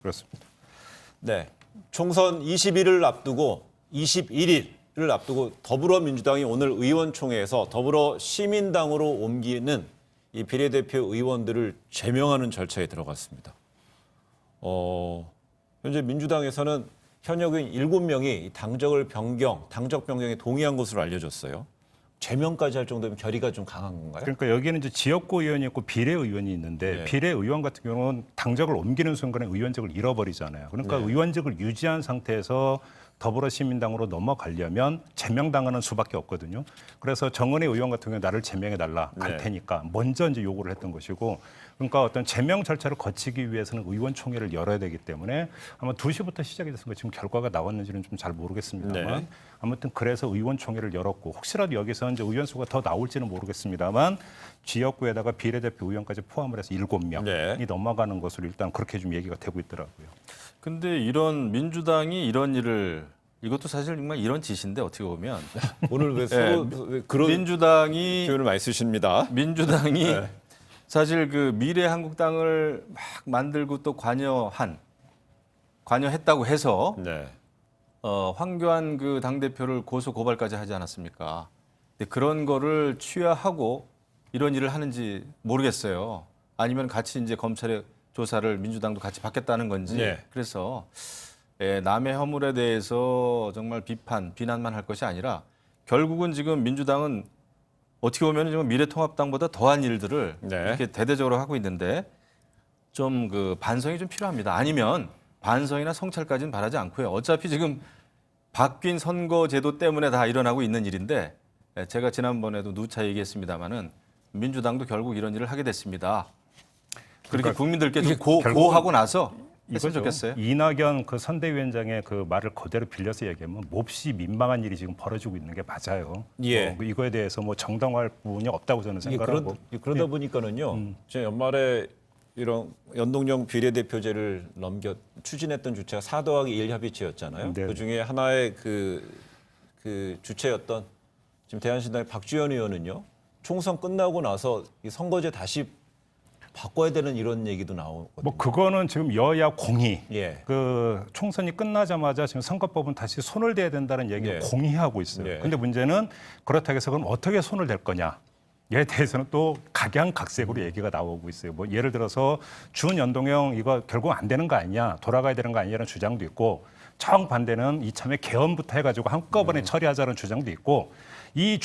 그렇습니다. 네, 총선 21일을 앞두고 21일을 앞두고 더불어민주당이 오늘 의원총회에서 더불어시민당으로 옮기는 이 비례대표 의원들을 제명하는 절차에 들어갔습니다. 현재 민주당에서는 현역인 7명이 당적 변경에 동의한 것으로 알려졌어요. 제명까지 할 정도면 결의가 좀 강한 건가요? 그러니까 여기는 이제 지역구 의원이 있고 비례의원이 있는데 네. 비례의원 같은 경우는 당적을 옮기는 순간에 의원직을 잃어버리잖아요. 그러니까 네. 의원직을 유지한 상태에서 더불어시민당으로 넘어가려면 제명당하는 수밖에 없거든요. 그래서 정은혜 의원 같은 경우에 나를 제명해달라 갈 네. 테니까 먼저 이제 요구를 했던 것이고, 그러니까 어떤 제명 절차를 거치기 위해서는 의원총회를 열어야 되기 때문에 아마 2시부터 시작이 됐으니까 지금 결과가 나왔는지는 좀 잘 모르겠습니다만 네. 아무튼 그래서 의원총회를 열었고, 혹시라도 여기서 이제 의원 수가 더 나올지는 모르겠습니다만 지역구에다가 비례대표 의원까지 포함을 해서 7명이 네. 넘어가는 것으로 일단 그렇게 좀 얘기가 되고 있더라고요. 근데 이런 민주당이 이런 일을 이것도 사실 정말 이런 짓인데 어떻게 보면 오늘 왜 서로 왜 그런 민주당이 표현을 많이 쓰십니다. 네. 사실 그 미래한국당을 막 만들고 또 관여했다고 해서 네. 황교안 그 당대표를 고소 고발까지 하지 않았습니까? 근데 그런 거를 취하하고 이런 일을 하는지 모르겠어요. 아니면 같이 이제 검찰의 조사를 민주당도 같이 받겠다는 건지. 네. 그래서 남의 허물에 대해서 정말 비난만 할 것이 아니라 결국은 지금 민주당은 어떻게 보면 지금 미래통합당보다 더한 일들을 네. 이렇게 대대적으로 하고 있는데 좀 그 반성이 좀 필요합니다. 아니면 반성이나 성찰까지는 바라지 않고요. 어차피 지금 바뀐 선거제도 때문에 다 일어나고 있는 일인데 제가 지난번에도 누차 얘기했습니다마는 민주당도 결국 이런 일을 하게 됐습니다. 그렇게 그러니까 국민들께 좀 결국은 고하고 나서 했으면 이거죠. 좋겠어요. 이낙연 그 선대위원장의 그 말을 그대로 빌려서 얘기하면 몹시 민망한 일이 지금 벌어지고 있는 게 맞아요. 예. 이거에 대해서 뭐 정당화할 부분이 없다고 저는 생각하고. 그러다 보니까는요. 제 연말에 이런 연동형 비례대표제를 추진했던 주체가 4더하기1 협의체였잖아요. 네. 그 중에 하나의 그 주체였던 지금 대한신당의 박주현 의원은요. 총선 끝나고 나서 이 선거제 다시 바꿔야 되는 이런 얘기도 나오거든요. 뭐 그거는 지금 여야 공히 예. 그 총선이 끝나자마자 지금 선거법은 다시 손을 대야 된다는 얘기를 네. 공히하고 있어요. 네. 근데 문제는 그렇다고 해서 그럼 어떻게 손을 댈 거냐? 에 대해서는 또 각양각색으로 얘기가 나오고 있어요. 뭐 예를 들어서 준연동형 이거 결국 안 되는 거 아니냐, 돌아가야 되는 거 아니냐는 주장도 있고, 정반대는 이참에 개헌부터 해가지고 한꺼번에 처리하자는 주장도 있고, 이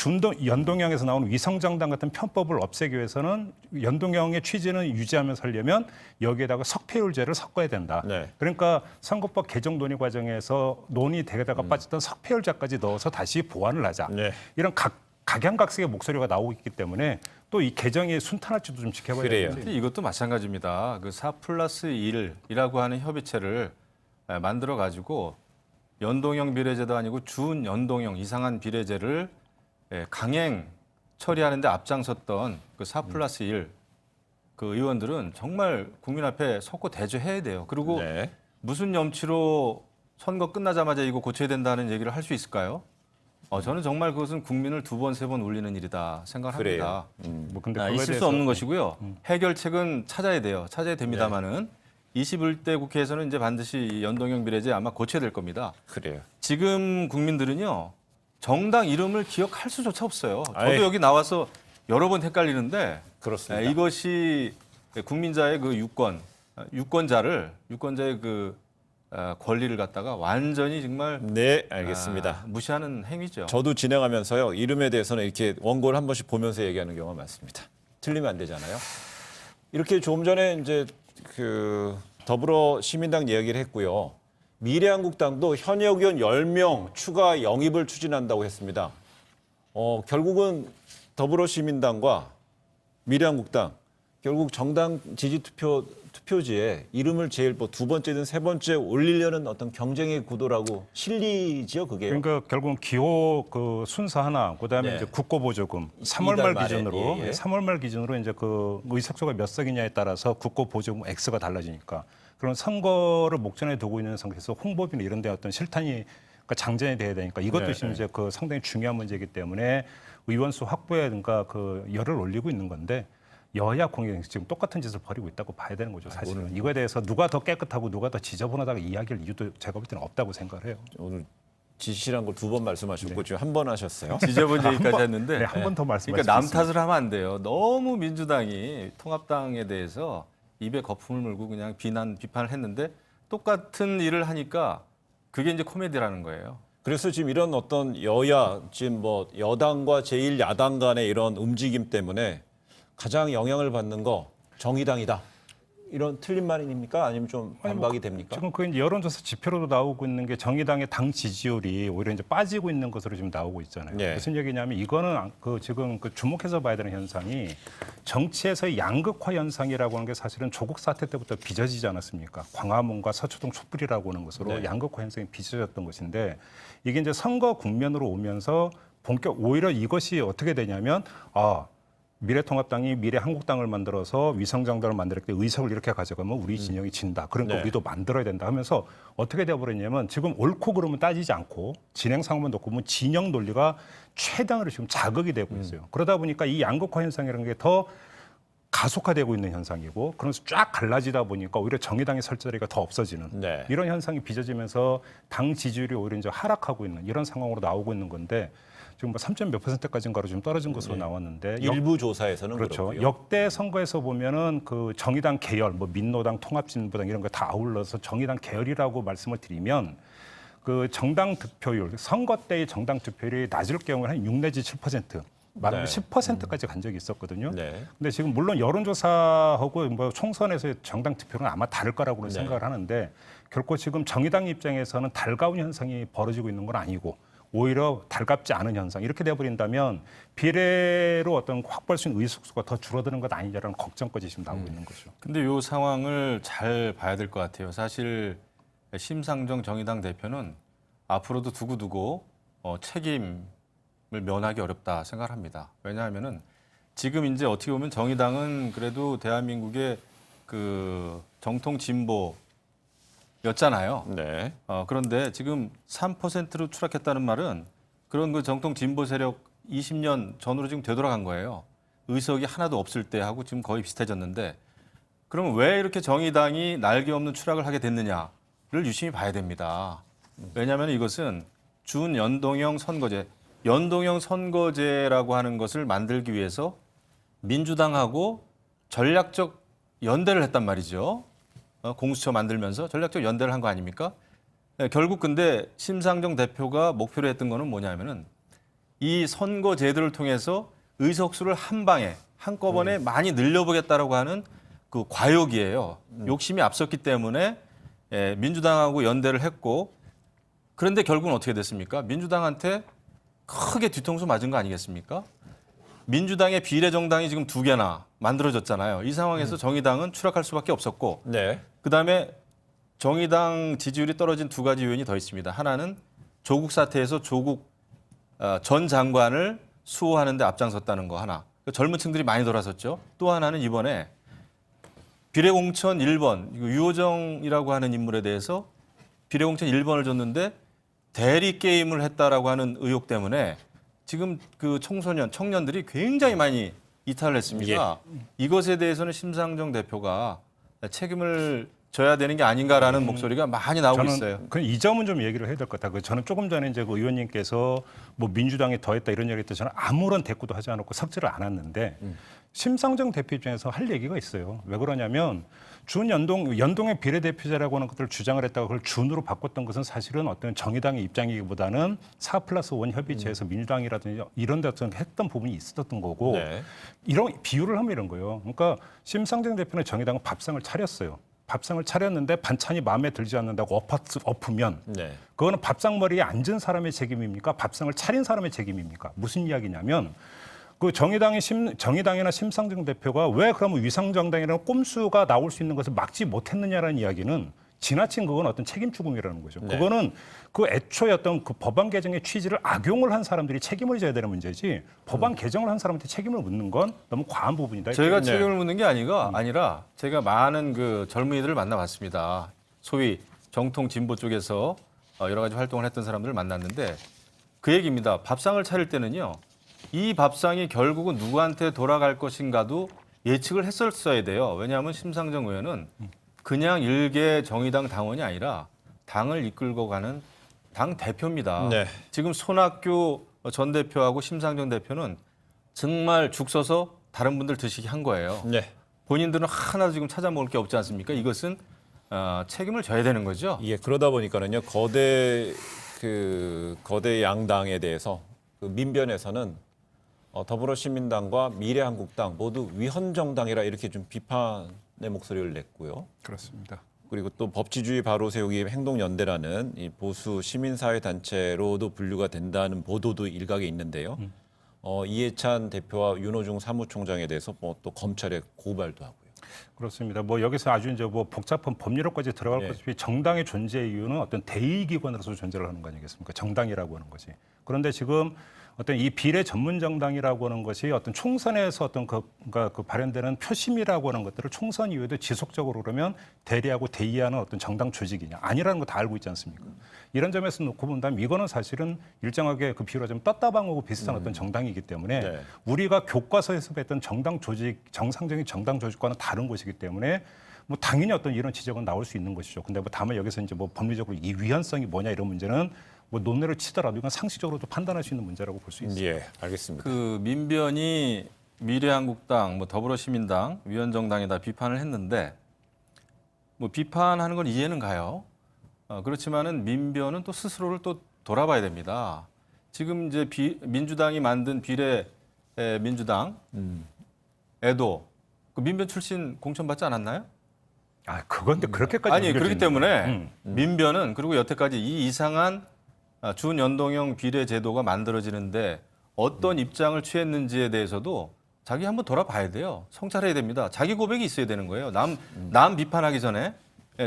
연동형에서 나오는 위성정당 같은 편법을 없애기 위해서는 연동형의 취지는 유지하면서 하려면 여기에다가 석패율제를 섞어야 된다. 네. 그러니까 선거법 개정 논의 과정에서 논의되다가 빠졌던 석패율제까지 넣어서 다시 보완을 하자. 네. 이런 각양각색의 목소리가 나오고 있기 때문에 또 이 개정이 순탄할지도 좀 지켜봐야 그래요. 되는데. 근데 이것도 마찬가지입니다. 그 4+1이라고 하는 협의체를 만들어 가지고 연동형 비례제도 아니고 준연동형 이상한 비례제를 강행 처리하는데 앞장섰던 그 4+1 그 의원들은 정말 국민 앞에 섰고 대조해야 돼요. 그리고 네. 무슨 염치로 선거 끝나자마자 이거 고쳐야 된다는 얘기를 할 수 있을까요? 저는 정말 그것은 국민을 2번, 3번 울리는 일이다 생각합니다. 뭐 근데 그거에 있을 수 대해서 없는 것이고요. 해결책은 찾아야 돼요. 찾아야 됩니다만은 21대 국회에서는 이제 반드시 이 연동형 비례제 아마 고쳐야 될 겁니다. 그래요. 지금 국민들은요. 정당 이름을 기억할 수조차 없어요. 저도 아이. 여기 나와서 여러 번 헷갈리는데 그렇습니다. 이것이 국민자의 그 유권자의 그 권리를 갖다가 완전히 정말 네, 알겠습니다. 무시하는 행위죠. 저도 진행하면서요. 이름에 대해서는 이렇게 원고를 한 번씩 보면서 얘기하는 경우가 많습니다. 틀리면 안 되잖아요. 이렇게 조금 전에 이제 그 더불어 시민당 이야기를 했고요. 미래한국당도 현역 의원 10명 추가 영입을 추진한다고 했습니다. 결국은 더불어 시민당과 미래한국당 결국 정당 지지 투표지에 이름을 제일 뭐 2번째든 3번째 올리려는 어떤 경쟁의 구도라고 실리지요, 그게. 그러니까 결국은 기호 그 순서 하나, 그다음에 네. 이제 국고보조금 3월 이달 말 말에, 기준으로 예, 예. 3월 말 기준으로 이제 그 의석수가 몇 석이냐에 따라서 국고보조금 X가 달라지니까 그런 선거를 목전에 두고 있는 상태에서 홍보비나 이런 데 어떤 실탄이 그러니까 장전이 돼야 되니까 이것도 네, 지금 이제 그 상당히 중요한 문제이기 때문에 의원수 확보에 그러니까 그 열을 올리고 있는 건데 여야 공영 지금 똑같은 짓을 벌이고 있다고 봐야 되는 거죠. 사실은 이거에 대해서 누가 더 깨끗하고 누가 더 지저분하다고 이야기할 이유도 제가 볼 때는 없다고 생각을 해요. 오늘 지시란 걸 2번 말씀하셨고 지금 한 번 하셨어요. 지저분 얘기까지 했는데 네, 한 번 더 말씀하시겠습니다. 그러니까 남 탓을 하면 안 돼요. 너무 민주당이 통합당에 대해서 입에 거품을 물고 그냥 비판을 했는데 똑같은 일을 하니까 그게 이제 코미디라는 거예요. 그래서 지금 이런 어떤 여야, 지금 뭐 여당과 제1야당 간의 이런 움직임 때문에 가장 영향을 받는 거 정의당이다. 이런 틀린 말입니까? 아니면 좀 반박이 됩니까? 지금 그 이제 여론조사 지표로도 나오고 있는 게 정의당의 당 지지율이 오히려 이제 빠지고 있는 것으로 지금 나오고 있잖아요. 네. 무슨 얘기냐면 이거는 그 지금 그 주목해서 봐야 되는 현상이 정치에서의 양극화 현상이라고 하는 게 사실은 조국 사태 때부터 빚어지지 않았습니까? 광화문과 서초동 촛불이라고 하는 것으로 네. 양극화 현상이 빚어졌던 것인데 이게 이제 선거 국면으로 오면서 본격 오히려 이것이 어떻게 되냐면 미래통합당이 미래한국당을 만들어서 위성정당을 만들었을 때 의석을 이렇게 가져가면 우리 진영이 진다. 그러니까 네. 우리도 만들어야 된다 하면서 어떻게 되어버렸냐면 지금 옳고 그름은 따지지 않고 진행 상황만 놓고 보면 진영 논리가 최단으로 지금 자극이 되고 있어요. 그러다 보니까 이 양극화 현상이라는 게 더 가속화되고 있는 현상이고 그러면서 쫙 갈라지다 보니까 오히려 정의당의 설 자리가 더 없어지는 네. 이런 현상이 빚어지면서 당 지지율이 오히려 이제 하락하고 있는 이런 상황으로 나오고 있는 건데 지금 뭐 3. 몇 %까지인가로 좀 떨어진 것으로 나왔는데 일부 조사에서는 그렇죠. 그렇고요. 역대 선거에서 보면은 그 정의당 계열, 뭐 민노당, 통합진보당 이런 거 다 아울러서 정의당 계열이라고 말씀을 드리면 그 정당 득표율, 선거 때의 정당 득표율이 낮을 경우에 한 6 내지 7%, 말하면 네. 10%까지 간 적이 있었거든요. 네. 근데 지금 물론 여론조사하고 뭐 총선에서의 정당 득표는 아마 다를 거라고는 네. 생각을 하는데 결코 지금 정의당 입장에서는 달가운 현상이 벌어지고 있는 건 아니고 오히려 달갑지 않은 현상 이렇게 돼버린다면 비례로 어떤 확보할 수 있는 의석수가 더 줄어드는 것 아니냐라는 걱정까지 지금 나오고 있는 거죠. 근데 이 상황을 잘 봐야 될 것 같아요. 사실 심상정 정의당 대표는 앞으로도 두고두고 책임을 면하기 어렵다 생각합니다. 왜냐하면은 지금 이제 어떻게 보면 정의당은 그래도 대한민국의 그 정통 진보였잖아요. 네. 그런데 지금 3%로 추락했다는 말은 그런 그 정통 진보 세력 20년 전으로 지금 되돌아간 거예요. 의석이 하나도 없을 때하고 지금 거의 비슷해졌는데 그러면 왜 이렇게 정의당이 날개 없는 추락을 하게 됐느냐를 유심히 봐야 됩니다. 왜냐하면 이것은 준연동형 선거제, 연동형 선거제라고 하는 것을 만들기 위해서 민주당하고 전략적 연대를 했단 말이죠. 공수처 만들면서 전략적 연대를 한 거 아닙니까? 네, 결국 근데 심상정 대표가 목표로 했던 거는 뭐냐면은 이 선거제도를 통해서 의석수를 한 방에 한꺼번에 많이 늘려보겠다라고 하는 그 과욕이에요. 욕심이 앞섰기 때문에 민주당하고 연대를 했고 그런데 결국은 어떻게 됐습니까? 민주당한테 크게 뒤통수 맞은 거 아니겠습니까? 민주당의 비례정당이 지금 2개나 만들어졌잖아요. 이 상황에서 정의당은 추락할 수밖에 없었고 네. 그다음에 정의당 지지율이 떨어진 2가지 요인이 더 있습니다. 하나는 조국 사태에서 조국 전 장관을 수호하는 데 앞장섰다는 거 하나. 젊은 층들이 많이 돌아섰죠. 또 하나는 이번에 비례공천 1번, 유호정이라고 하는 인물에 대해서 비례공천 1번을 줬는데 대리 게임을 했다라고 하는 의혹 때문에 지금 그 청년들이 굉장히 많이 이탈을 했습니다. 이것에 대해서는 심상정 대표가 책임을 져야 되는 게 아닌가라는 목소리가 많이 나오고 있어요. 저는 이 점은 좀 얘기를 해야 될 것 같아요. 저는 조금 전에 이제 그 의원님께서 뭐 민주당이 더했다 이런 얘기를 했을 때 저는 아무런 대꾸도 하지 않았고 삭제를 안 했는데 심상정 대표 입장에서 할 얘기가 있어요. 왜 그러냐면 연동의 비례대표제라고 하는 것들을 주장을 했다가 그걸 준으로 바꿨던 것은 사실은 어떤 정의당의 입장이기보다는 4+1 협의체에서 민주당이라든지 이런 데 어떤 했던 부분이 있었던 거고 네. 이런 비유를 하면 이런 거예요. 그러니까 심상정 대표는 정의당은 밥상을 차렸어요. 밥상을 차렸는데 반찬이 마음에 들지 않는다고 엎으면 네. 그거는 밥상머리에 앉은 사람의 책임입니까? 밥상을 차린 사람의 책임입니까? 무슨 이야기냐면 그 정의당이나 심상정 대표가 왜 그러면 위성정당이라는 꼼수가 나올 수 있는 것을 막지 못했느냐라는 이야기는 지나친 그건 어떤 책임 추궁이라는 거죠. 네. 그거는 그 애초에 어떤 그 법안 개정의 취지를 악용을 한 사람들이 책임을 져야 되는 문제지 법안 개정을 한 사람한테 책임을 묻는 건 너무 과한 부분이다. 저희가 네. 책임을 묻는 게 아니라 제가 많은 그 젊은이들을 만나봤습니다. 소위 정통 진보 쪽에서 여러 가지 활동을 했던 사람들을 만났는데 그 얘기입니다. 밥상을 차릴 때는요. 이 밥상이 결국은 누구한테 돌아갈 것인가도 예측을 했었어야 돼요. 왜냐하면 심상정 의원은 그냥 일개 정의당 당원이 아니라 당을 이끌고 가는 당 대표입니다. 네. 지금 손학규 전 대표하고 심상정 대표는 정말 죽 서서 다른 분들 드시게 한 거예요. 네. 본인들은 하나도 지금 찾아 먹을 게 없지 않습니까? 이것은 책임을 져야 되는 거죠. 예, 그러다 보니까는요 거대 양당에 대해서 그 민변에서는 더불어시민당과 미래한국당 모두 위헌 정당이라 이렇게 좀 비판의 목소리를 냈고요. 그렇습니다. 그리고 또 법치주의 바로 세우기 행동연대라는 이 보수 시민사회 단체로도 분류가 된다는 보도도 일각에 있는데요. 이해찬 대표와 윤호중 사무총장에 대해서 뭐 또 검찰에 고발도 하고요. 그렇습니다. 뭐 여기서 아주 이제 뭐 복잡한 법률로까지 들어갈 네. 것 없이 정당의 존재 이유는 어떤 대의기관으로서 존재를 하는 거 아니겠습니까? 정당이라고 하는 것이. 그런데 지금 어떤 이 비례 전문 정당이라고 하는 것이 어떤 총선에서 어떤 그러니까 그 발현되는 표심이라고 하는 것들을 총선 이후에도 지속적으로 그러면 대리하고 대의하는 어떤 정당 조직이냐 아니라는 거 다 알고 있지 않습니까? 이런 점에서 놓고 본다면 이거는 사실은 일정하게 그 비유로 좀 떴다방하고 비슷한 어떤 정당이기 때문에 네. 우리가 교과서에서 뵀던 정당 조직 정상적인 정당 조직과는 다른 것이기 때문에 뭐 당연히 어떤 이런 지적은 나올 수 있는 것이죠. 근데 뭐 다만 여기서 이제 뭐 법리적으로 이 위헌성이 뭐냐 이런 문제는 뭐 논리를 치더라도 이건 상식적으로도 판단할 수 있는 문제라고 볼 수 있습니다. 예, 알겠습니다. 그 민변이 미래한국당, 뭐 더불어시민당, 위헌정당에다 비판을 했는데 뭐 비판하는 건 이해는 가요. 그렇지만은 민변은 또 스스로를 또 돌아봐야 됩니다. 지금 이제 민주당이 만든 비례 민주당 에도 그 민변 출신 공천받지 않았나요? 아, 그건데 그렇게까지 아니 우겨지는 그렇기 때문에 거예요. 민변은 그리고 여태까지 이 이상한 준연동형 비례 제도가 만들어지는데 어떤 입장을 취했는지에 대해서도 자기 한번 돌아봐야 돼요. 성찰해야 됩니다. 자기 고백이 있어야 되는 거예요. 남 비판하기 전에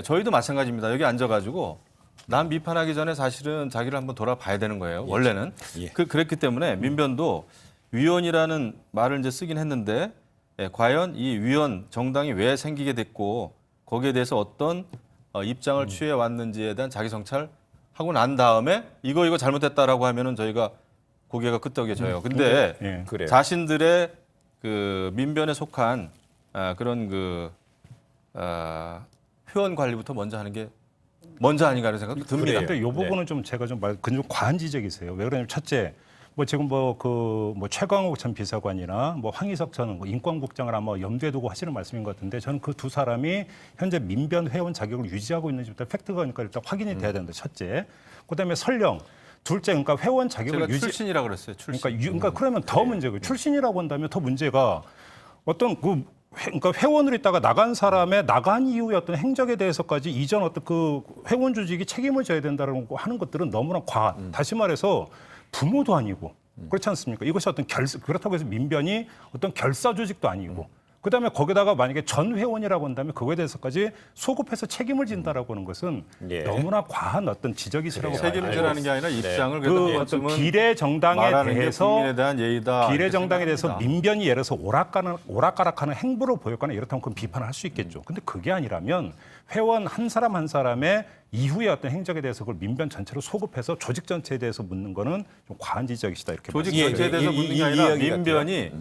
저희도 마찬가지입니다. 여기 앉아가지고 남 비판하기 전에 사실은 자기를 한번 돌아봐야 되는 거예요. 원래는 예. 그랬기 때문에 민변도 위원이라는 말을 이제 쓰긴 했는데 과연 이 위원 정당이 왜 생기게 됐고 거기에 대해서 어떤 입장을 취해 왔는지에 대한 자기 성찰하고 난 다음에 이거 잘못했다라고 하면은 저희가 고개가 끄덕여져요. 근데 예. 그래요. 자신들의 그 민변에 속한 그런 그 회원 관리부터 먼저 하는 게 먼저 아닌가 하는 생각도 듭니다. 근데 이 부분은 좀 제가 좀 과한 지적이 있어요. 왜 그러냐면 첫째, 뭐 지금 뭐 최광욱 전 비서관이나 뭐 황희석 전 인권국장을 아마 염두에 두고 하시는 말씀인 것 같은데 저는 그 두 사람이 현재 민변 회원 자격을 유지하고 있는지부터 팩트가 그러니까 일단 확인이 돼야 된다. 첫째. 그다음에 설령 둘째, 그러니까 회원 자격을 제가 출신이라 그랬어요. 출신. 그러니까 그러면 더 문제고 출신이라고 한다면 더 문제가 어떤 그러니까 회원으로 있다가 나간 사람의 나간 이후의 어떤 행적에 대해서까지 이전 어떤 그 회원 조직이 책임을 져야 된다는 거 하는 것들은 너무나 과한. 다시 말해서 부모도 아니고 그렇지 않습니까? 이것이 어떤 그렇다고 해서 민변이 어떤 결사 조직도 아니고. 그다음에 거기다가 만약에 전 회원이라고 한다면 그거에 대해서까지 소급해서 책임을 진다라고 하는 것은 예. 너무나 과한 어떤 지적이시라고 봐요. 책임지라는 게 아니라 입장을 그래도 그 한 어떤 번쯤은 비례 정당에 말하는 게 대해서 국민에 대한 예의다. 비례 이렇게 정당에 대해서 생각합니다. 민변이 예를 들어서 오락가락하는 행보를 보였거나 이렇다면 그건 비판을 할 수 있겠죠. 근데 그게 아니라면 회원 한 사람 한 사람의 이후의 어떤 행적에 대해서 그걸 민변 전체로 소급해서 조직 전체에 대해서 묻는 거는 좀 과한 지적이시다 이렇게 조직 말씀드립니다. 전체에 대해서 묻는 게 아니라 민변이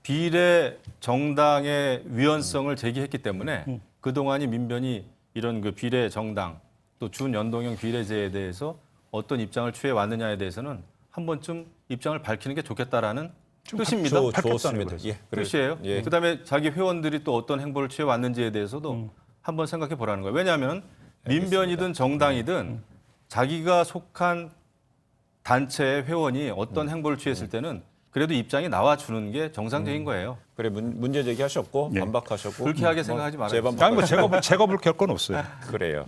비례 정당의 위헌성을 제기했기 때문에 그동안이 민변이 이런 그 비례 정당 또 준연동형 비례제에 대해서 어떤 입장을 취해 왔느냐에 대해서는 한 번쯤 입장을 밝히는 게 좋겠다라는 뜻입니다. 좋습니다. 예, 그래요. 뜻이에요. 예. 그다음에 자기 회원들이 또 어떤 행보를 취해 왔는지에 대해서도 한번 생각해 보라는 거예요. 왜냐하면 민변이든 정당이든 자기가 속한 단체의 회원이 어떤 행보를 취했을 때는 그래도 입장이 나와주는 게 정상적인 거예요. 그래 문제 제기하셨고 예. 반박하셨고 불쾌하게 생각하지 말아요. 재반박 아니 뭐 제가 불쾌할 건 없어요. 그래요.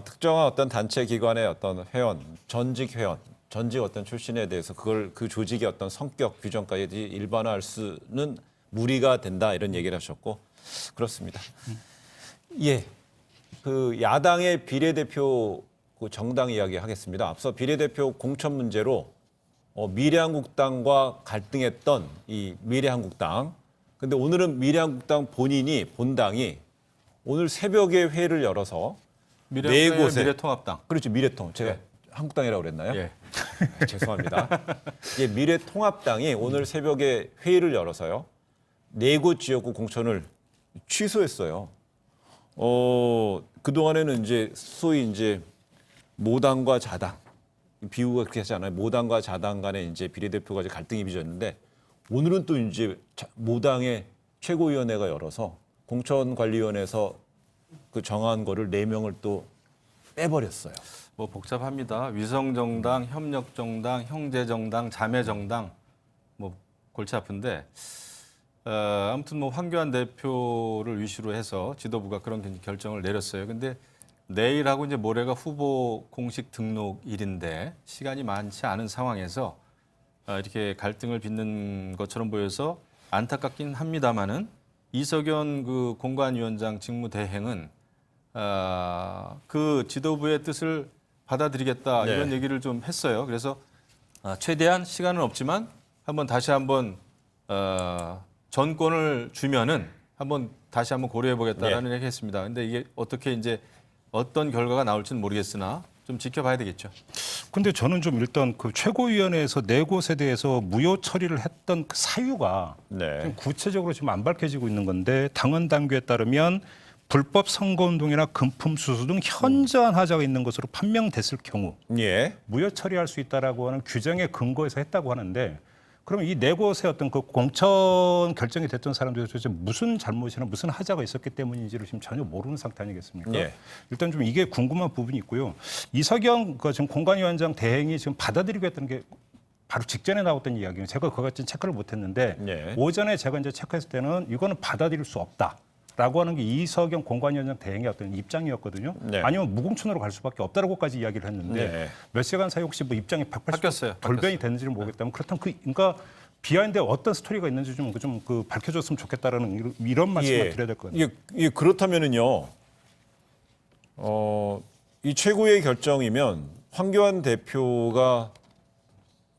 특정한 어떤 단체 기관의 어떤 회원, 전직 회원, 전직 어떤 출신에 대해서 그걸 그 조직의 어떤 성격 규정까지 일반화할 수는 무리가 된다 이런 얘기를 하셨고 그렇습니다. 예, 그 야당의 비례대표 그 정당 이야기 하겠습니다. 앞서 비례대표 공천 문제로 미래한국당과 갈등했던 이 미래한국당. 근데 오늘은 미래한국당 본당이 오늘 새벽에 회의를 열어서 네 곳에 미래통합당. 그렇죠. 미래통. 제가 네. 한국당이라고 그랬나요? 예. 죄송합니다. 예, 미래통합당이 오늘 새벽에 회의를 열어서요. 네 곳 지역구 공천을 취소했어요. 그동안에는 이제 소위 이제 모당과 자당, 비유가 그렇게 하잖아요. 모당과 자당 간에 이제 비례대표가 이제 갈등이 빚었는데 오늘은 또 이제 모당의 최고위원회가 열어서 공천관리위원회에서 그 정한 거를 4명을 또 빼버렸어요. 뭐 복잡합니다. 위성정당, 협력정당, 형제정당, 자매정당 뭐 골치 아픈데 아무튼 뭐 황교안 대표를 위시로 해서 지도부가 그런 결정을 내렸어요. 근데 내일하고 이제 모레가 후보 공식 등록일인데 시간이 많지 않은 상황에서 이렇게 갈등을 빚는 것처럼 보여서 안타깝긴 합니다만은 이석연 그 공관위원장 직무대행은 그 지도부의 뜻을 받아들이겠다 네. 이런 얘기를 좀 했어요. 그래서 최대한 시간은 없지만 다시 한번 전권을 주면은 다시 한번 고려해 보겠다라는 얘기 했습니다. 근데 이게 어떻게 이제 어떤 결과가 나올지는 모르겠으나 좀 지켜봐야 되겠죠. 근데 저는 좀 일단 그 최고위원회에서 네 곳에 대해서 무효 처리를 했던 그 사유가 네. 좀 구체적으로 지금 안 밝혀지고 있는 건데 당헌 당규에 따르면 불법 선거운동이나 금품 수수 등 현저한 하자가 있는 것으로 판명됐을 경우 예. 무효 처리할 수 있다라고 하는 규정에 근거해서 했다고 하는데 그러면 이 네 곳의 어떤 그 공천 결정이 됐던 사람들이 도대체 무슨 잘못이나 무슨 하자가 있었기 때문인지를 지금 전혀 모르는 상태 아니겠습니까? 예. 일단 좀 이게 궁금한 부분이 있고요. 이석영 그 지금 공관위원장 대행이 지금 받아들이겠다는 게 바로 직전에 나왔던 이야기예요. 제가 그거 같은 체크를 못했는데 예. 오전에 제가 이제 체크했을 때는 이거는 받아들일 수 없다. 라고 하는 게 이석영 공관위원장 대행의 어떤 입장이었거든요. 네. 아니면 무공천으로 갈 수밖에 없다라고까지 이야기를 했는데 네. 몇 시간 사이 혹시 뭐 입장이 180도 바뀌었어요. 돌변이 됐는지를 모르겠다면 그렇다면 그러니까 비하인드에 어떤 스토리가 있는지 좀 그 밝혀줬으면 좋겠다라는 이런 말씀을 드려야 될 것 같아요. 예, 그렇다면은요. 이 최고의 결정이면 황교안 대표가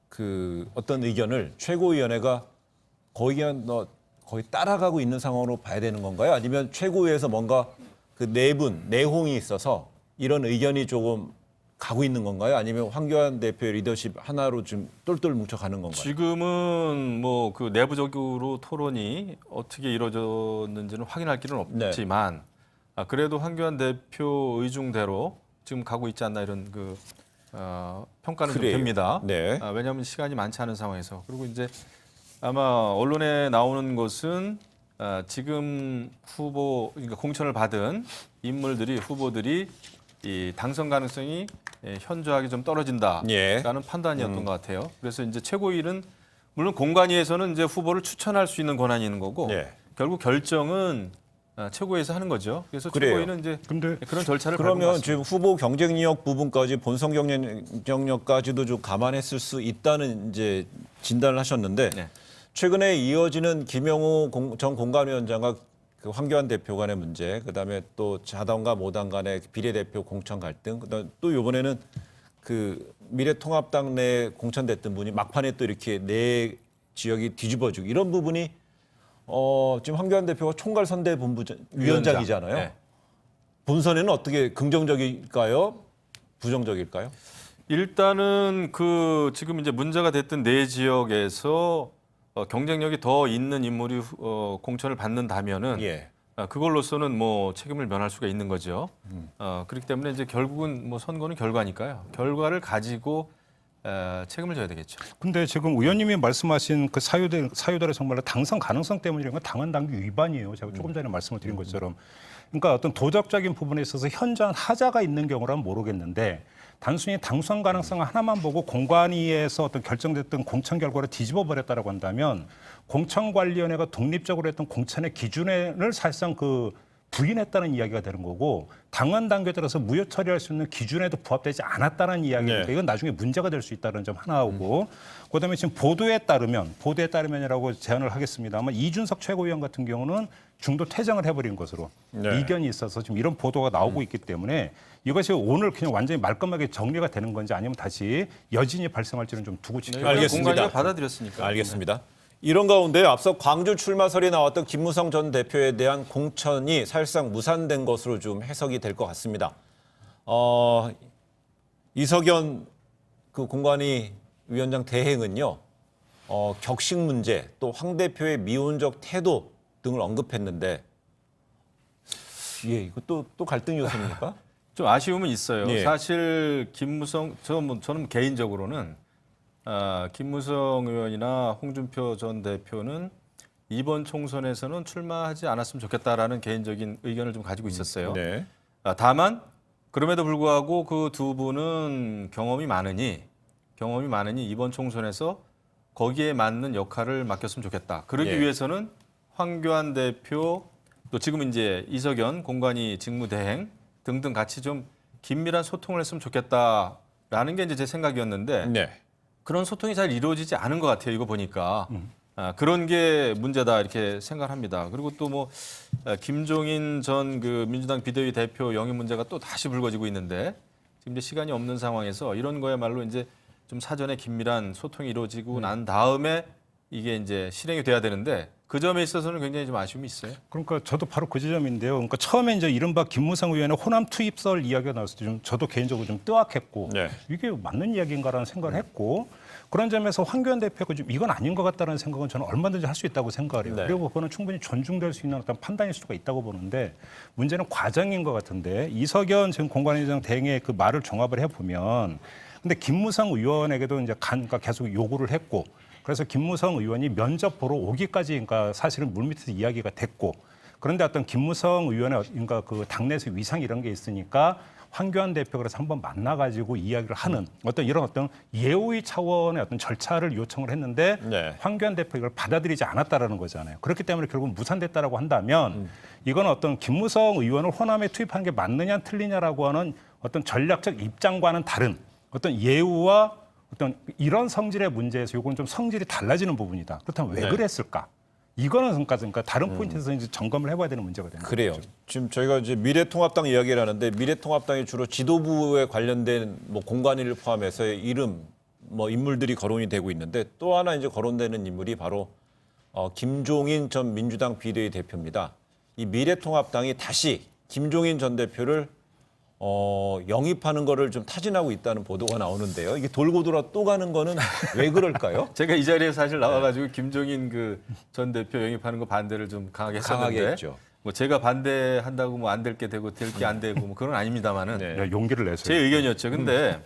그 어떤 의견을 최고위원회가 거의 따라가고 있는 상황으로 봐야 되는 건가요? 아니면 최고위에서 뭔가 그 내홍이 있어서 이런 의견이 조금 가고 있는 건가요? 아니면 황교안 대표의 리더십 하나로 좀 똘똘 뭉쳐가는 건가요? 지금은 뭐 그 내부적으로 토론이 어떻게 이루어졌는지는 확인할 길은 없지만 그래도 황교안 대표 의중대로 지금 가고 있지 않나 이런 그 평가는 좀 그래요. 됩니다. 네. 왜냐하면 시간이 많지 않은 상황에서 그리고 이제 아마 언론에 나오는 것은 지금 그러니까 공천을 받은 후보들이 이 당선 가능성이 현저하게 좀 떨어진다라는 예. 판단이었던 것 같아요. 그래서 이제 최고위는 물론 공관위에서는 이제 후보를 추천할 수 있는 권한이 있는 거고 예. 결국 결정은 최고위에서 하는 거죠. 그래서 그래요. 최고위는 이제 근데 그런 절차를 밟은 것 그러면 같습니다. 지금 후보 경쟁력 부분까지 본선 경쟁력까지도 좀 감안했을 수 있다는 이제 진단을 하셨는데 네. 최근에 이어지는 김영우 전 공관위원장과 그 황교안 대표 간의 문제, 그다음에 또 자당과 모당 간의 비례대표 공천 갈등, 그다음 또 이번에는 그 미래통합당 내 공천됐던 분이 막판에 또 이렇게 내 지역이 뒤집어지고 이런 부분이 지금 황교안 대표가 총괄선대본부 위원장이잖아요. 네. 본선에는 어떻게 긍정적일까요? 부정적일까요? 일단은 그 지금 이제 문제가 됐던 네 지역에서 경쟁력이 더 있는 인물이 공천을 받는다면은 예. 그걸로서는 뭐 책임을 면할 수가 있는 거죠. 그렇기 때문에 이제 결국은 뭐 선거는 결과니까요. 결과를 가지고 책임을 져야 되겠죠. 근데 지금 의원님이 말씀하신 그 사유들의 정말로 당선 가능성 때문이라는 건 당헌 당규 위반이에요. 제가 조금 전에 말씀을 드린 것처럼. 그러니까 어떤 도덕적인 부분에 있어서 현저한 하자가 있는 경우라면 모르겠는데 단순히 당선 가능성 하나만 보고 공관위에서 어떤 결정됐던 공천 결과를 뒤집어 버렸다라고 한다면 공천관리위원회가 독립적으로 했던 공천의 기준을 사실상 그 부인했다는 이야기가 되는 거고 당헌 당규에 따라서 무효 처리할 수 있는 기준에도 부합되지 않았다는 이야기니까 네. 이건 나중에 문제가 될 수 있다는 점 하나하고 그다음에 지금 보도에 따르면이라고 제안을 하겠습니다만 이준석 최고위원 같은 경우는 중도 퇴장을 해버린 것으로 네. 이견이 있어서 지금 이런 보도가 나오고 있기 때문에 이것이 오늘 그냥 완전히 말끔하게 정리가 되는 건지 아니면 다시 여진이 발생할지는 좀 두고 지켜봐야 알겠습니다. 공관위가 받아들였으니까. 알겠습니다. 이런 가운데 앞서 광주 출마설이 나왔던 김무성 전 대표에 대한 공천이 사실상 무산된 것으로 좀 해석이 될 것 같습니다. 이석연 그 공관위 위원장 대행은요. 격식 문제, 또 황 대표의 미온적 태도 등을 언급했는데, 이거 또 갈등 요소입니까? 좀 아쉬움은 있어요. 예. 사실 김무성 저는 개인적으로는 김무성 의원이나 홍준표 전 대표는 이번 총선에서는 출마하지 않았으면 좋겠다라는 개인적인 의견을 좀 가지고 있었어요. 네. 다만 그럼에도 불구하고 그 두 분은 경험이 많으니 이번 총선에서 거기에 맞는 역할을 맡겼으면 좋겠다. 그러기 예. 위해서는 황교안 대표 또 지금 이제 이석연 공관위 직무대행 등등 같이 좀 긴밀한 소통을 했으면 좋겠다라는 게 이제 제 생각이었는데 네. 그런 소통이 잘 이루어지지 않은 것 같아요. 이거 보니까 그런 게 문제다 이렇게 생각합니다. 그리고 또 뭐 김종인 전 그 민주당 비대위 대표 영입 문제가 또 다시 불거지고 있는데 지금 이제 시간이 없는 상황에서 이런 거야말로 이제 좀 사전에 긴밀한 소통이 이루어지고 난 다음에 이게 이제 실행이 돼야 되는데 그 점에 있어서는 굉장히 좀 아쉬움이 있어요. 그러니까 저도 바로 그 지점인데요. 그러니까 처음에 이제 이른바 김무성 의원의 호남 투입설 이야기가 나왔을 때 좀 저도 개인적으로 좀 뜨악했고 네. 이게 맞는 이야기인가라는 생각을 했고 그런 점에서 황교안 대표가 좀 이건 아닌 것 같다는 생각은 저는 얼마든지 할 수 있다고 생각을 해요. 네. 그리고 그거는 충분히 존중될 수 있는 어떤 판단일 수가 있다고 보는데 문제는 과정인 것 같은데 이석연 지금 공관위원장 대행의 그 말을 종합을 해보면 근데 김무성 의원에게도 이제 그러니까 계속 요구를 했고 그래서 김무성 의원이 면접 보러 오기까지 그러니까 사실은 물밑에서 이야기가 됐고 그런데 어떤 김무성 의원의 그러니까 그 당내에서 위상 이런 게 있으니까 황교안 대표가 그래서 한번 만나가지고 이야기를 하는 어떤 이런 어떤 예우의 차원의 어떤 절차를 요청을 했는데 네. 황교안 대표가 이걸 받아들이지 않았다라는 거잖아요. 그렇기 때문에 결국 무산됐다라고 한다면 이건 어떤 김무성 의원을 호남에 투입하는 게 맞느냐 틀리냐라고 하는 어떤 전략적 입장과는 다른 어떤 예우와 어떤 이런 성질의 문제에서 이건 좀 성질이 달라지는 부분이다. 그렇다면 왜 네. 그랬을까? 이거는 그러니까 다른 포인트에서 이제 점검을 해봐야 되는 문제가 되는 그래요. 거죠. 지금 저희가 이제 미래통합당 이야기를 하는데 미래통합당이 주로 지도부에 관련된 뭐 공관위를 포함해서의 이름, 뭐 인물들이 거론이 되고 있는데 또 하나 이제 거론되는 인물이 바로 김종인 전 민주당 비대위 대표입니다. 이 미래통합당이 다시 김종인 전 대표를 영입하는 거를 좀 타진하고 있다는 보도가 나오는데요. 이게 돌고 돌아 또 가는 거는 왜 그럴까요? 제가 이 자리에 사실 나와가지고 김종인 그 전 대표 영입하는 거 반대를 좀 강하게 했었는데 강하게 했죠. 뭐 제가 반대한다고 뭐 안 될 게 되고 될 게 안 되고 뭐 그건 아닙니다만은 네. 야, 용기를 내세요. 제 의견이었죠. 근데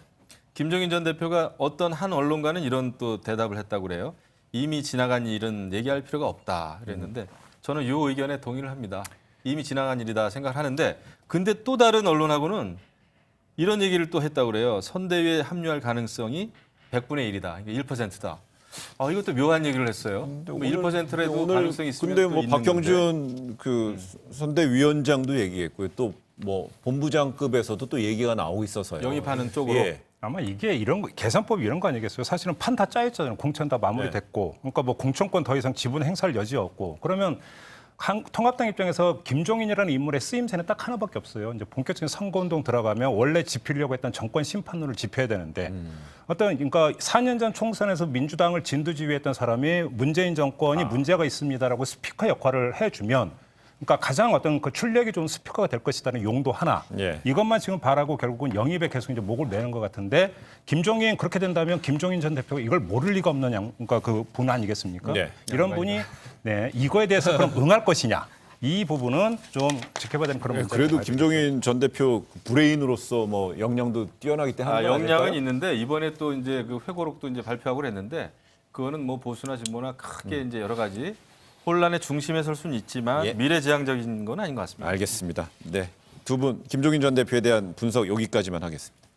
김종인 전 대표가 어떤 한 언론과는 이런 또 대답을 했다고 그래요. 이미 지나간 일은 얘기할 필요가 없다 그랬는데 저는 이 의견에 동의를 합니다. 이미 지나간 일이다 생각하는데 근데 또 다른 언론하고는 이런 얘기를 또 했다고 그래요. 선대위에 합류할 가능성이 100분의 1이다. 1%다. 이것도 묘한 얘기를 했어요. 뭐 1%라도 가능성이 있으면 근데 또 뭐 있는 박경준 그 선대위원장도 얘기했고요. 또 뭐 본부장급에서도 또 얘기가 나오고 있어서요. 영입하는 쪽으로. 예. 아마 이게 이런 거, 계산법이 이런 거 아니겠어요? 사실은 판 다 짜였잖아요. 공천 다 마무리됐고, 그러니까 뭐 공천권 더 이상 지분 행사할 여지 없고, 그러면 통합당 입장에서 김종인이라는 인물의 쓰임새는 딱 하나밖에 없어요. 이제 본격적인 선거운동 들어가면 원래 지피려고 했던 정권 심판론을 지펴야 되는데 어떤 그러니까 4년 전 총선에서 민주당을 진두지휘했던 사람이 문재인 정권이 문제가 있습니다라고 스피커 역할을 해주면. 그러니까 가장 어떤 그 출력이 좋은 스피커가 될 것이라는 용도 하나. 예. 이것만 지금 바라고 결국은 영입에 계속 이제 목을 매는 것 같은데 김종인 그렇게 된다면 김종인 전 대표가 이걸 모를 리가 없는 그러니까 그 분 아니겠습니까? 네. 이런 분이 네, 이거에 대해서 그럼 응할 것이냐? 이 부분은 좀 지켜봐야 되는 그런 문제가 그래도 김종인 전 대표 브레인으로서 뭐 역량도 뛰어나기 때문에 하는 거 역량은 아닐까요? 있는데 이번에 또 이제 그 회고록도 이제 발표하고 했는데 그거는 뭐 보수나 진보나 크게 이제 여러 가지 혼란의 중심에 설 수는 있지만 예. 미래지향적인 건 아닌 것 같습니다. 알겠습니다. 네. 두 분 김종인 전 대표에 대한 분석 여기까지만 하겠습니다.